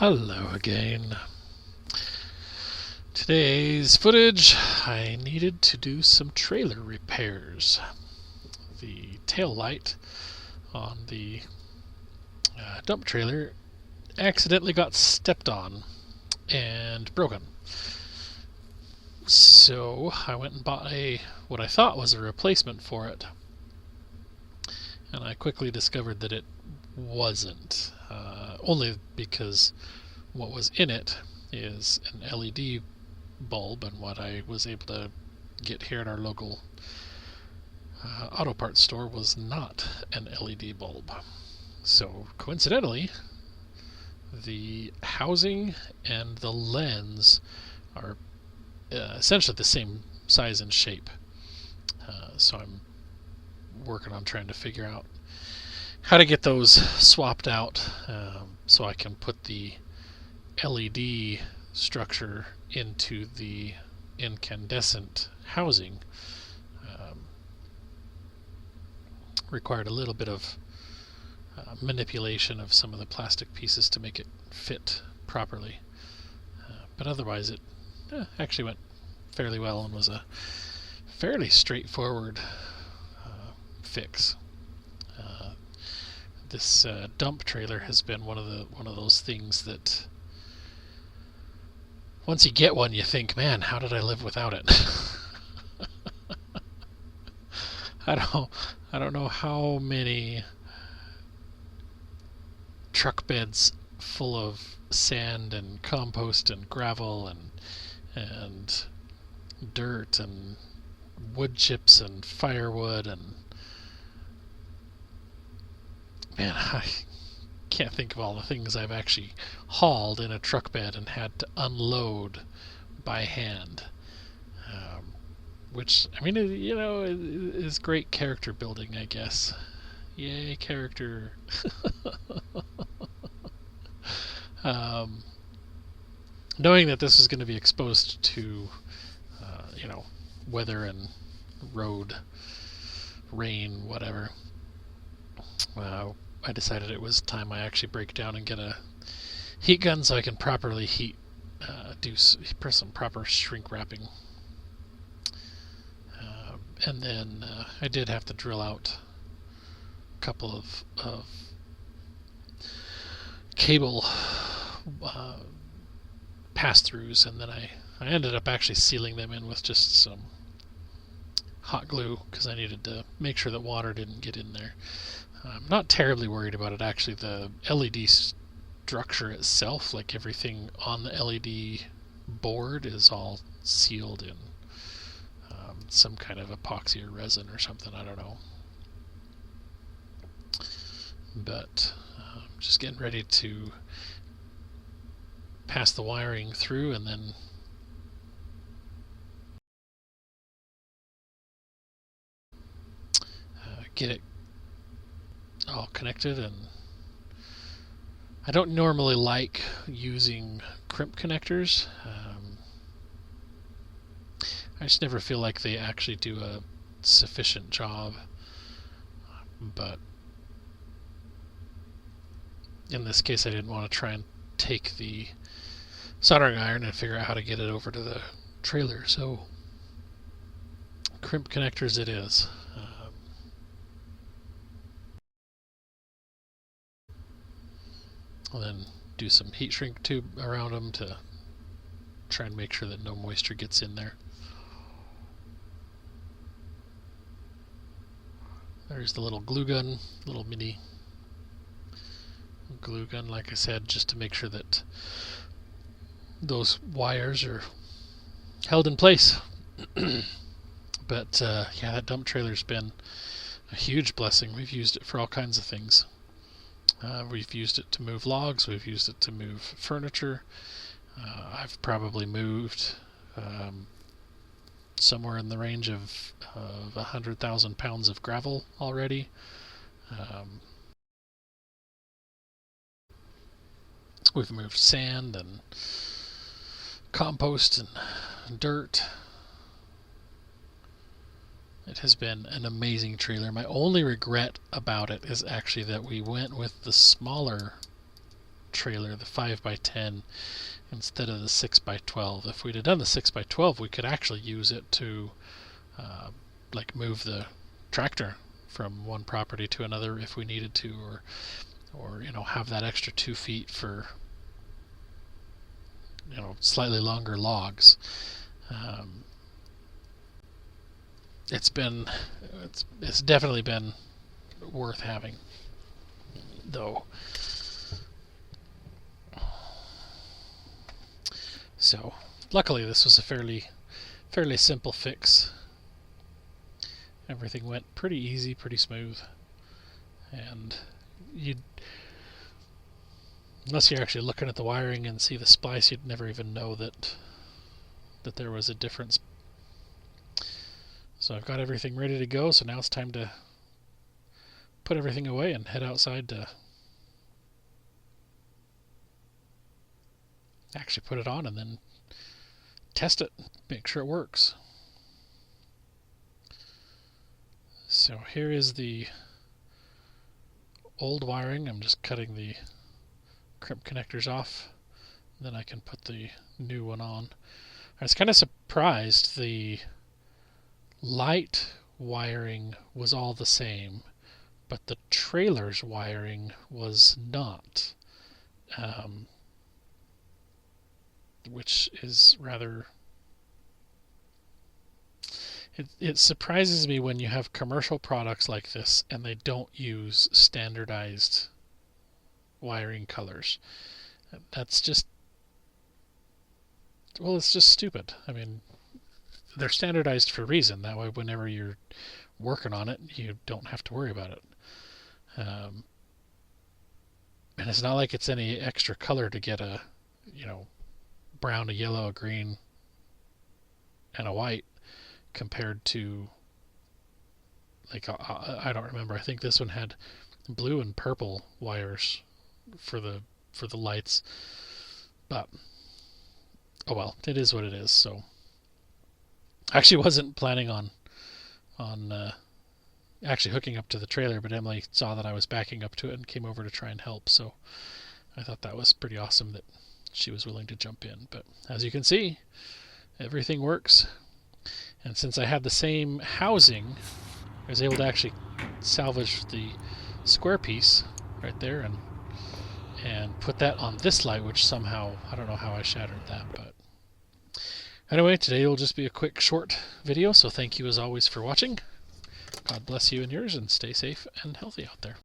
Hello again. Today's footage, I needed to do some trailer repairs. The tail light on the dump trailer accidentally got stepped on and broken. So I went and bought what I thought was a replacement for it. And I quickly discovered that it wasn't. Only because what was in it is an LED bulb, and what I was able to get here at our local auto parts store was not an LED bulb. So coincidentally, the housing and the lens are essentially the same size and shape. So I'm working on trying to figure out how to get those swapped out so I can put the LED structure into the incandescent housing. Required a little bit of manipulation of some of the plastic pieces to make it fit properly. But otherwise it actually went fairly well and was a fairly straightforward fix. This dump trailer has been one of those things that once you get one, you think, man, how did I live without it? I don't know how many truck beds full of sand and compost and gravel and dirt and wood chips and firewood, and man, I can't think of all the things I've actually hauled in a truck bed and had to unload by hand. Which, I mean, is great character building, I guess. Yay, character. Knowing that this was going to be exposed to, weather and road, rain, whatever, I decided it was time I actually break down and get a heat gun so I can properly do some proper shrink wrapping. And then I did have to drill out a couple of cable pass-throughs, and then I ended up actually sealing them in with just some hot glue because I needed to make sure that water didn't get in there. I'm not terribly worried about it, actually. The LED structure itself, like everything on the LED board, is all sealed in some kind of epoxy or resin or something, I don't know. But just getting ready to pass the wiring through and then get it all connected. And I don't normally like using crimp connectors. I just never feel like they actually do a sufficient job. But in this case, I didn't want to try and take the soldering iron and figure out how to get it over to the trailer. So crimp connectors it is. And then do some heat shrink tube around them to try and make sure that no moisture gets in there. There's the little glue gun, little mini glue gun, like I said, just to make sure that those wires are held in place. But yeah, that dump trailer's been a huge blessing. We've used it for all kinds of things. We've used it to move logs, we've used it to move furniture. I've probably moved somewhere in the range of 100,000 pounds of gravel already. We've moved sand and compost and dirt. It has been an amazing trailer. My only regret about it is actually that we went with the smaller trailer, the 5x10, instead of the 6x12. If we'd have done the 6x12, we could actually use it to like move the tractor from one property to another if we needed to, or have that extra 2 feet for slightly longer logs. It's definitely been worth having, though. So luckily this was a fairly simple fix. Everything went pretty easy, pretty smooth, and unless you're actually looking at the wiring and see the splice, you'd never even know that there was a difference. So I've got everything ready to go, so now it's time to put everything away and head outside to actually put it on and then test it, make sure it works. So here is the old wiring. I'm just cutting the crimp connectors off, then I can put the new one on. I was kind of surprised the light wiring was all the same, but the trailer's wiring was not, which is rather... It surprises me when you have commercial products like this and they don't use standardized wiring colors. That's just... well, it's just stupid. I mean, they're standardized for a reason. That way, whenever you're working on it, you don't have to worry about it. And it's not like it's any extra color to get a, brown, a yellow, a green, and a white compared to, like, I don't remember. I think this one had blue and purple wires for the lights. But oh well, it is what it is. So I actually wasn't planning on actually hooking up to the trailer, but Emily saw that I was backing up to it and came over to try and help. So I thought that was pretty awesome that she was willing to jump in. But as you can see, everything works. And since I had the same housing, I was able to actually salvage the square piece right there and put that on this light, which somehow, I don't know how I shattered that. But anyway, today will just be a quick, short video, so thank you as always for watching. God bless you and yours, and stay safe and healthy out there.